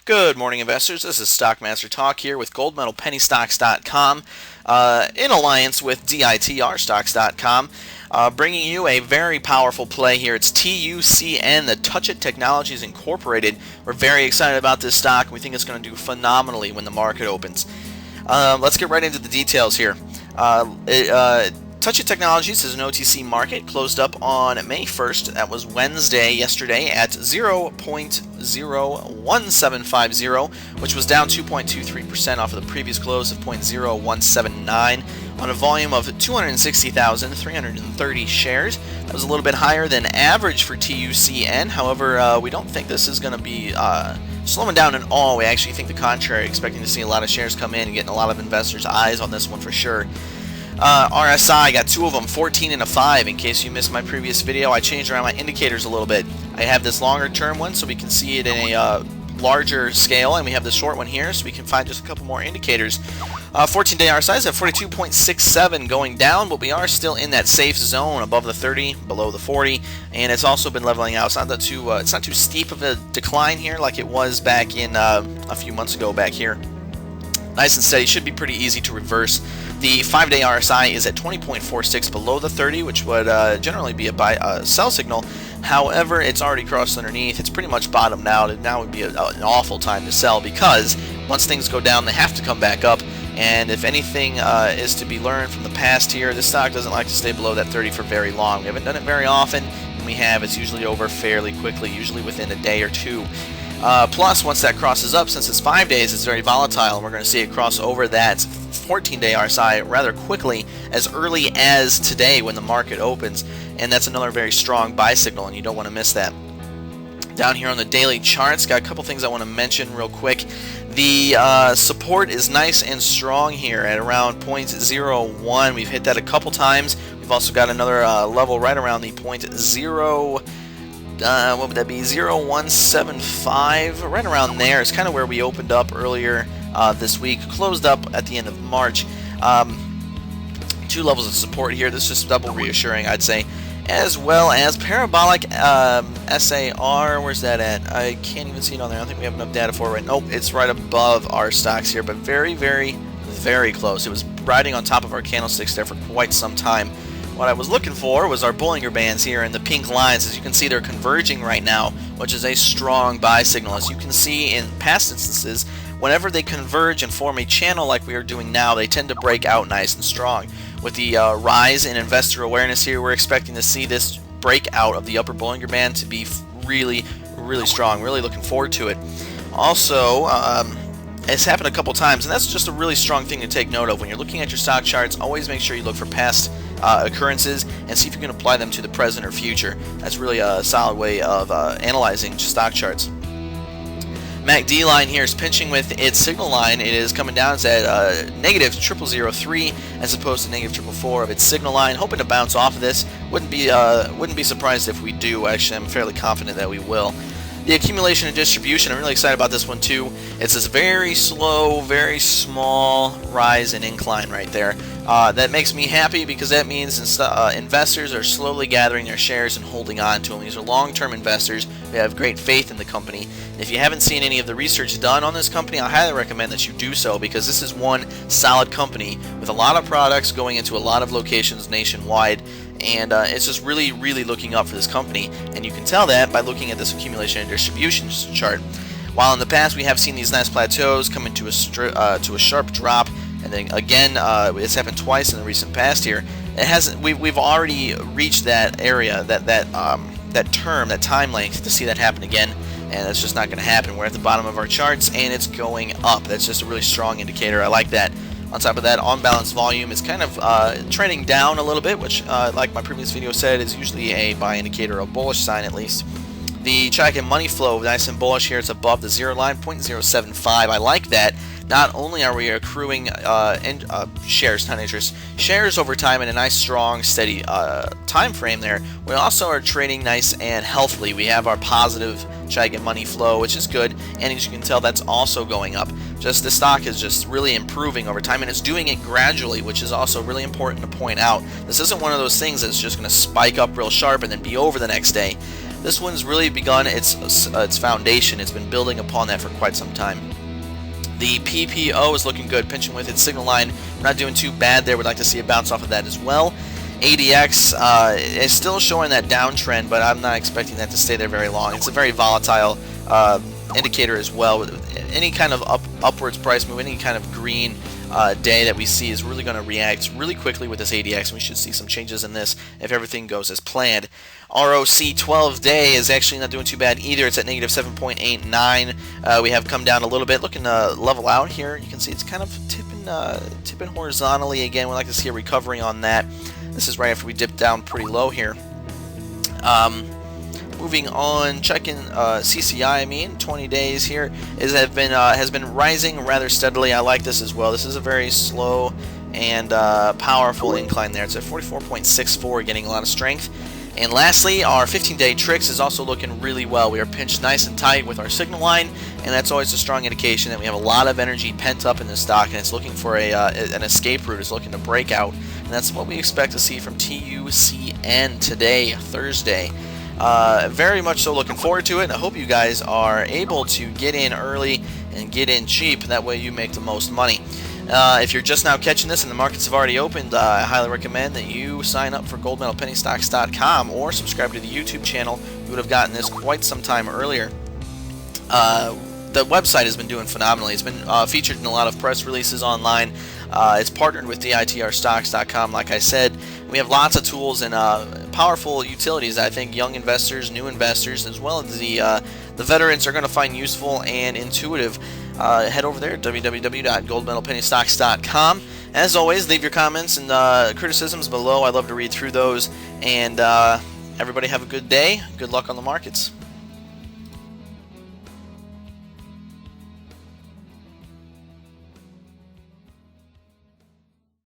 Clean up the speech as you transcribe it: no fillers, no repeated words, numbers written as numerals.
Good morning, investors. This is StockMasterTalk here with GoldMedalPennyStocks.com in alliance with DITRStocks.com, bringing you a very powerful play here. It's TUCN, the Touch It Technologies Incorporated. We're very excited about this stock. We think it's going to do phenomenally when the market opens. Let's get right into the details here. Touch It Technologies is an OTC market, closed up on May 1st. That was Wednesday, yesterday, at 0.01750, which was down 2.23% off of the previous close of 0.0179 on a volume of 260,330 shares. That was a little bit higher than average for TUCN. However, we don't think this is going to be slowing down at all. We actually think the contrary, expecting to see a lot of shares come in and getting a lot of investors' eyes on this one for sure. RSI, got two of them, 14 and a 5. In case you missed my previous video, I changed around my indicators a little bit. I have this longer term one so we can see it in a larger scale, and we have the short one here so we can find just a couple more indicators. 14-day RSI is at 42.67, going down, but we are still in that safe zone, above the 30, below the 40, and it's also been leveling out. It's not too steep of a decline here like it was back in a few months ago back here. Nice and steady, should be pretty easy to reverse. The 5-day RSI is at 20.46, below the 30, which would generally be a sell signal. However, it's already crossed underneath. It's pretty much bottomed out, and now would be an awful time to sell, because once things go down, they have to come back up. And if anything is to be learned from the past here, this stock doesn't like to stay below that 30 for very long. We haven't done it very often. When we have, it's usually over fairly quickly, usually within a day or two. Plus, once that crosses up, since it's 5 days, it's very volatile, and we're going to see it cross over that 14-day RSI rather quickly, as early as today when the market opens, and that's another very strong buy signal, and you don't want to miss that. Down here on the daily charts, got a couple things I want to mention real quick. The support is nice and strong here at around 0.01. We've hit that a couple times. We've also got another level right around the 0.0. What would that be? 0.175, right around there. It's kind of where we opened up earlier this week, closed up at the end of March. Two levels of support here. This is just double reassuring, I'd say, as well as parabolic SAR. Where's that at? I can't even see it on there. I don't think we have enough data for it right. Nope, it's right above our stocks here, but very, very, very close. It was riding on top of our candlesticks there for quite some time. What I was looking for was our Bollinger Bands here and the pink lines. As you can see, they're converging right now, which is a strong buy signal. As you can see in past instances, whenever they converge and form a channel like we are doing now, they tend to break out nice and strong. With the rise in investor awareness here, we're expecting to see this breakout of the upper Bollinger Band to be really, really strong. Really looking forward to it. Also, it's happened a couple times, and that's just a really strong thing to take note of. When you're looking at your stock charts, always make sure you look for past occurrences and see if you can apply them to the present or future. That's really a solid way of analyzing stock charts. MACD line here is pinching with its signal line. It is coming down. It's at negative 0003 as opposed to negative 444 of its signal line. Hoping to bounce off of this. Wouldn't be surprised if we do. Actually, I'm fairly confident that we will. The accumulation and distribution, I'm really excited about this one too. It's this very slow, very small rise and incline right there. That makes me happy, because that means investors are slowly gathering their shares and holding on to them. These are long-term investors who have great faith in the company. And if you haven't seen any of the research done on this company, I highly recommend that you do so, because this is one solid company with a lot of products going into a lot of locations nationwide. And it's just really, really looking up for this company, and you can tell that by looking at this accumulation and distribution chart. While in the past we have seen these nice plateaus come into a sharp drop, and then again it's happened twice in the recent past here. It hasn't. We've already reached that area, that term, that time length to see that happen again, and that's just not going to happen. We're at the bottom of our charts, and it's going up. That's just a really strong indicator. I like that. On top of that, on-balance volume is kind of trending down a little bit, which, like my previous video said, is usually a buy indicator, a bullish sign at least. The TUCN money flow, nice and bullish here. It's above the zero line, 0.075. I like that. Not only are we accruing shares, not interest, shares over time in a nice, strong, steady time frame there, we also are trading nice and healthily. We have our positive TUCN money flow, which is good, and as you can tell, that's also going up. Just the stock is just really improving over time, and it's doing it gradually, which is also really important to point out. This isn't one of those things that's just going to spike up real sharp and then be over the next day. this one's really begun its foundation. It's been building upon that for quite some time. The PPO is looking good, pinching with its signal line. We're not doing too bad there. We'd like to see a bounce off of that as well. ADX is still showing that downtrend, but I'm not expecting that to stay there very long. It's a very volatile indicator as well. Any kind of upwards price move, any kind of green day that we see is really going to react really quickly with this ADX. We should see some changes in this if everything goes as planned. ROC 12 day is actually not doing too bad either. It's at negative 7.89. We have come down a little bit, looking to level out here. You can see it's kind of tipping horizontally again. We'd like to see a recovery on that. This is right after we dipped down pretty low here. Moving on, checking CCI, 20 days here has been rising rather steadily. I like this as well. This is a very slow and powerful incline there. It's at 44.64, getting a lot of strength. And lastly, our 15-day tricks is also looking really well. We are pinched nice and tight with our signal line, and that's always a strong indication that we have a lot of energy pent up in this stock, and it's looking for an escape route. It's looking to break out, and that's what we expect to see from TUCN today, Thursday. Very much so looking forward to it, and I hope you guys are able to get in early and get in cheap. That way you make the most money. If you're just now catching this and the markets have already opened, I highly recommend that you sign up for goldmedalpennystocks.com or subscribe to the YouTube channel. You would have gotten this quite some time earlier. The website has been doing phenomenally. It's been featured in a lot of press releases online. It's partnered with ditrstocks.com, like I said. We have lots of tools and powerful utilities that I think young investors, new investors, as well as the veterans are going to find useful and intuitive. Head over there at www.goldmedalpennystocks.com. As always, leave your comments and criticisms below. I'd love to read through those. And everybody have a good day. Good luck on the markets.